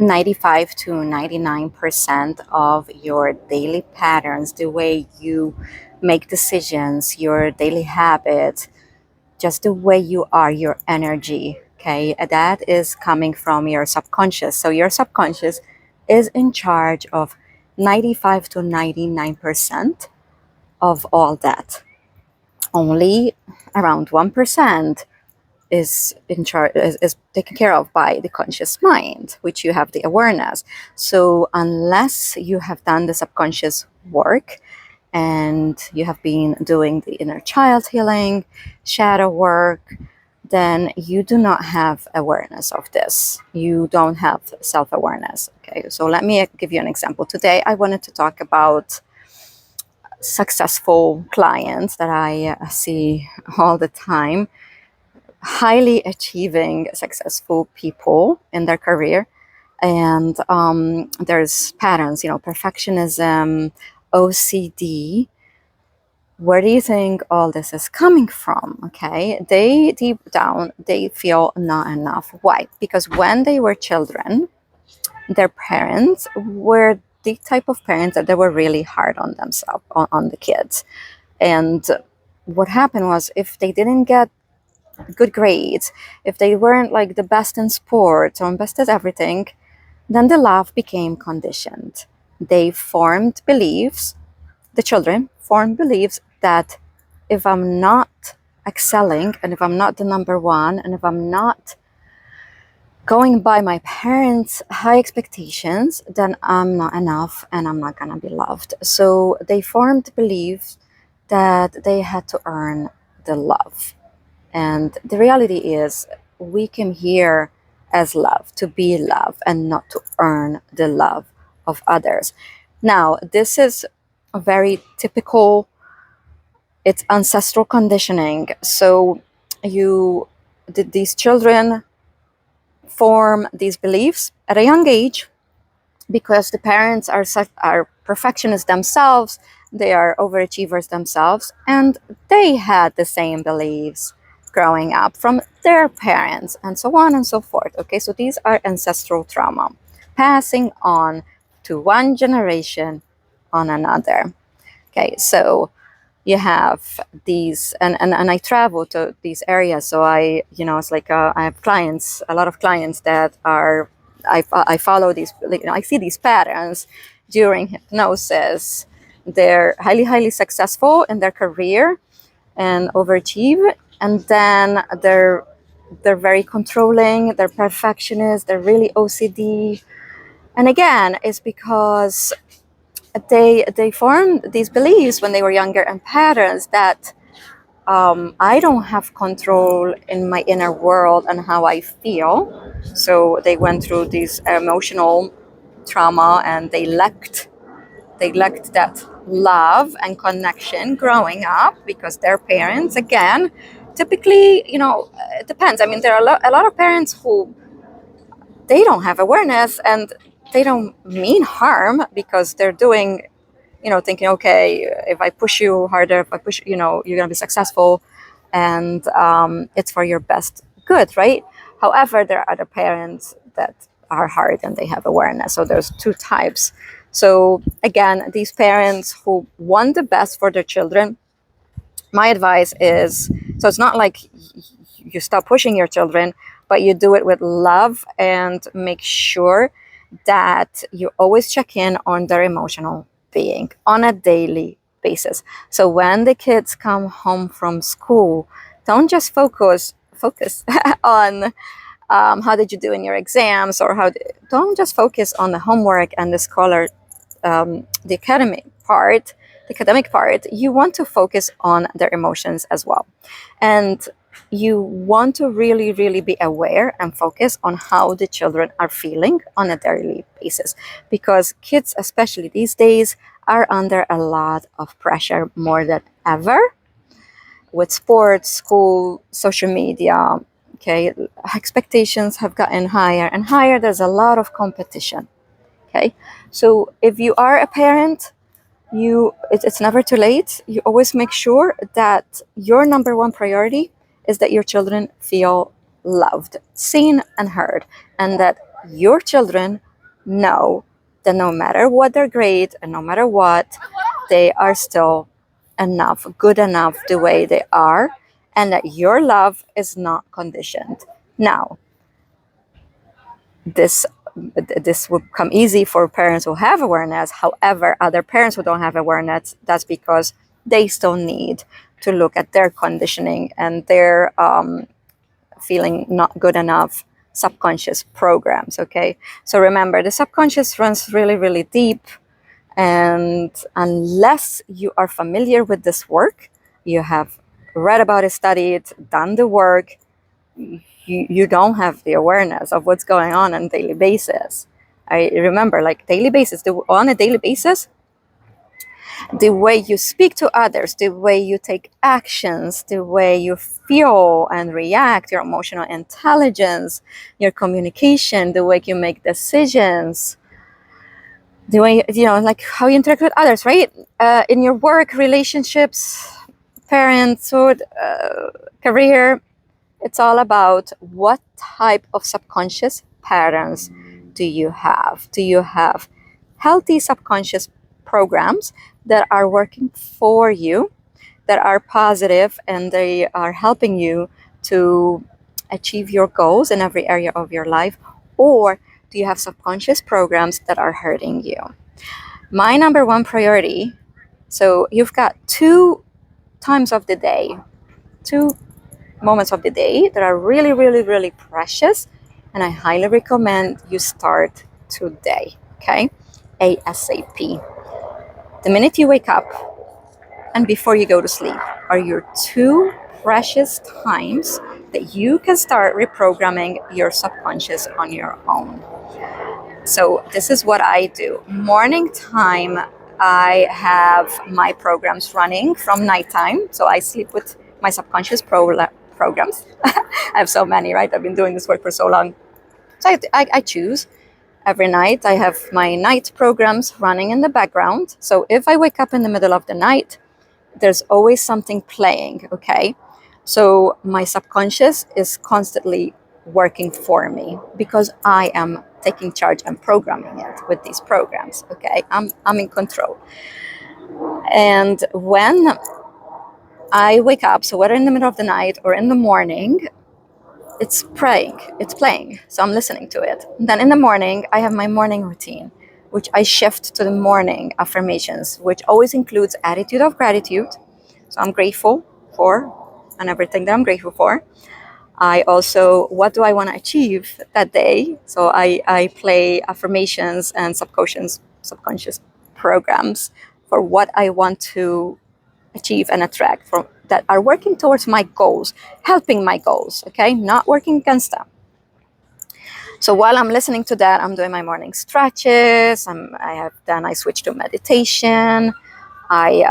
95 to 99% of your daily patterns, the way you make decisions, your daily habits, just the way you are, your energy, okay, that is coming from your subconscious. So your subconscious is in charge of 95 to 99% of all that. Only around 1% is in charge, is taken care of by the conscious mind, which you have the awareness. So unless you have done the subconscious work and you have been doing the inner child healing, shadow work, then you do not have awareness of this. You don't have self-awareness. Okay, so let me give you an example. Today I wanted to talk about successful clients that I see all the time, highly achieving successful people in their career. And there's patterns, perfectionism, OCD. Where do you think all this is coming from? Okay, they deep down, they feel not enough. Why? Because when they were children, their parents were the type of parents that they were really hard on themselves, on the kids. And what happened was, if they didn't get good grades, if they weren't like the best in sports or best at everything, then the love became conditioned. They formed beliefs, the children formed beliefs that if I'm not excelling, and if I'm not the number one, and if I'm not going by my parents' high expectations, then I'm not enough and I'm not gonna be loved. So they formed beliefs that they had to earn the love. And the reality is, we came here as love, to be love, and not to earn the love of others. Now, this is a very typical, it's ancestral conditioning. So these children form these beliefs at a young age because the parents are perfectionists themselves, they are overachievers themselves, and they had the same beliefs growing up from their parents, and so on and so forth. Okay, so these are ancestral trauma passing on to one generation on another. Okay, so you have these, and I travel to these areas, so it's like I have clients, a lot of clients that are, I follow these, I see these patterns during hypnosis. They're highly successful in their career and overachieve, and then they're very controlling, they're perfectionists, they're really OCD. And again, it's because they formed these beliefs when they were younger, and patterns that I don't have control in my inner world and how I feel. So they went through this emotional trauma, and they lacked that love and connection growing up, because their parents, again, typically, it depends. I mean, there are a lot of parents who, they don't have awareness, and they don't mean harm, because they're doing, thinking, okay, if I push you harder, if I push, you're going to be successful, and it's for your best good, right? However, there are other parents that are hard and they have awareness. So there's two types. So again, these parents who want the best for their children, my advice is, so it's not like you stop pushing your children, but you do it with love, and make sure that you always check in on their emotional being on a daily basis. So when the kids come home from school, don't just focus on how did you do in your exams, or don't just focus on the homework and the scholar, the academic part. You want to focus on their emotions as well, and you want to really be aware and focus on how the children are feeling on a daily basis, because kids, especially these days, are under a lot of pressure, more than ever, with sports, school, social media. Okay, expectations have gotten higher and higher. There's a lot of competition. Okay, so if you are a parent, it's never too late. You always make sure that your number one priority is that your children feel loved, seen, and heard, and that your children know that no matter what their grade and no matter what, they are still enough, good enough the way they are, and that your love is not conditioned. Now, this this would come easy for parents who have awareness. However, other parents who don't have awareness, that's because they still need to look at their conditioning and their feeling not good enough subconscious programs. Okay, so remember, the subconscious runs really, really deep, and unless you are familiar with this work, you have read about it, studied, done the work, you don't have the awareness of what's going on daily basis. I remember, like, daily basis, on a daily basis, the way you speak to others, the way you take actions, the way you feel and react, your emotional intelligence, your communication, the way you make decisions, the way, like how you interact with others, right? In your work, relationships, parenthood, career, it's all about what type of subconscious patterns do you have? Do you have healthy subconscious programs that are working for you, that are positive, and they are helping you to achieve your goals in every area of your life? Or do you have subconscious programs that are hurting you? My number one priority, so you've got 2 times of the day, 2 moments of the day that are really, really, really precious, and I highly recommend you start today, okay? ASAP. The minute you wake up and before you go to sleep are your 2 precious times that you can start reprogramming your subconscious on your own. So this is what I do. Morning time, I have my programs running from nighttime. So I sleep with my subconscious programs. I have so many, right? I've been doing this work for so long. So I choose. Every night I have my night programs running in the background. So if I wake up in the middle of the night, there's always something playing, okay? So my subconscious is constantly working for me because I am taking charge and programming it with these programs, okay? I'm in control. And when I wake up, so whether in the middle of the night or in the morning, it's playing. So I'm listening to it. Then in the morning, I have my morning routine, which I shift to the morning affirmations, which always includes attitude of gratitude. So I'm grateful for and everything that I'm grateful for. I also, what do I want to achieve that day? So I play affirmations and subconscious programs for what I want to achieve and attract from that are working towards my goals, helping my goals, okay? Not working against them. So while I'm listening to that, I'm doing my morning stretches. I switch to meditation. I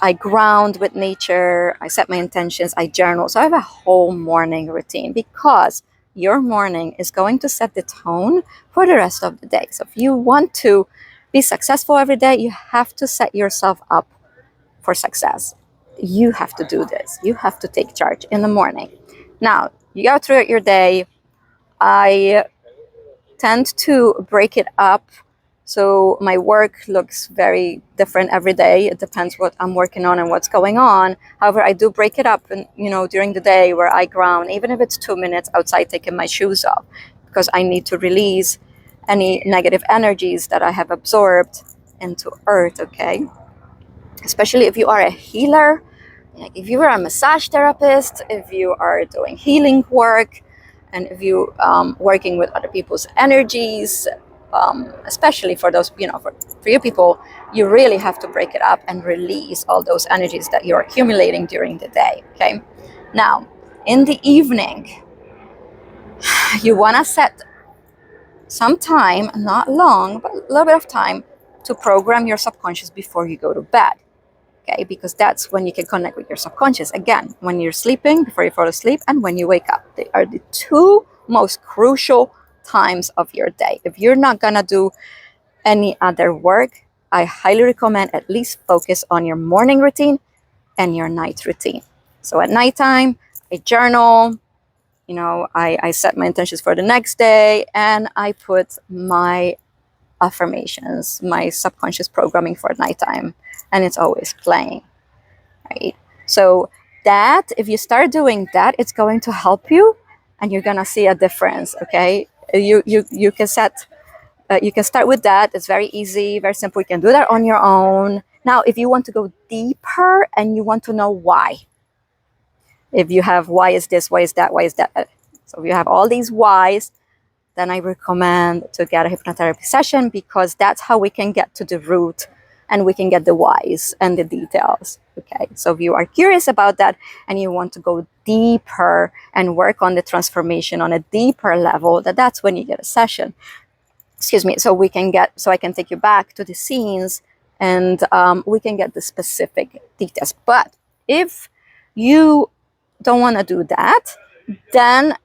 I ground with nature. I set my intentions. I journal. So I have a whole morning routine because your morning is going to set the tone for the rest of the day. So if you want to be successful every day, you have to set yourself up for success. You have to do this. You have to take charge in the morning. Now, you go throughout your day. I tend to break it up. So my work looks very different every day. It depends what I'm working on and what's going on. However, I do break it up and during the day where I ground, even if it's 2 minutes outside taking my shoes off, because I need to release any negative energies that I have absorbed into earth, okay? Especially if you are a healer, like if you are a massage therapist, if you are doing healing work, and if you working with other people's energies, especially for those, for you people, you really have to break it up and release all those energies that you're accumulating during the day, okay? Now, in the evening, you want to set some time, not long, but a little bit of time to program your subconscious before you go to bed. Okay, because that's when you can connect with your subconscious. Again, when you're sleeping, before you fall asleep, and when you wake up. They are the 2 most crucial times of your day. If you're not gonna do any other work, I highly recommend at least focus on your morning routine and your night routine. So at nighttime, I journal, I set my intentions for the next day, and I put my affirmations, my subconscious programming for nighttime, and it's always playing, right? So that, if you start doing that, it's going to help you, and you're gonna see a difference. Okay, you can set. You can start with that. It's very easy, very simple. You can do that on your own. Now, if you want to go deeper and you want to know why, if you have why is this, why is that, why is that, so if you have all these whys, then I recommend to get a hypnotherapy session, because that's how we can get to the root and we can get the whys and the details. Okay, so if you are curious about that and you want to go deeper and work on the transformation on a deeper level, that's when you get a session. Excuse me. So I can take you back to the scenes, and we can get the specific details. But if you don't want to do that, then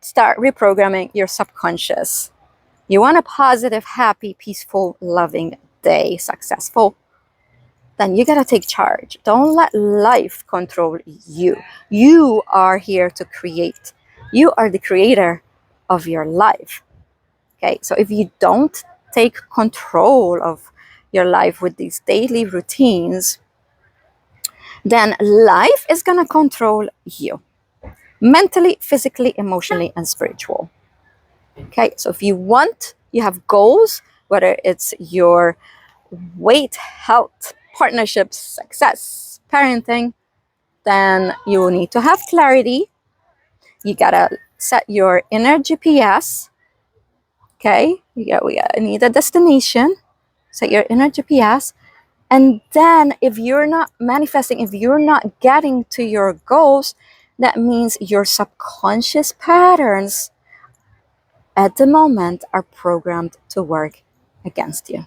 start reprogramming your subconscious. You want a positive, happy, peaceful, loving day, successful, then you got to take charge. Don't let life control you. You are here to create. You are the creator of your life. Okay, so if you don't take control of your life with these daily routines, then life is going to control you mentally, physically, emotionally, and spiritual. Okay, so if you have goals, whether it's your weight, health, partnerships, success, parenting, then you need to have clarity. You gotta set your inner GPS. Okay, we need a destination. Set your inner GPS. And then if you're not manifesting, if you're not getting to your goals, that means your subconscious patterns at the moment are programmed to work against you.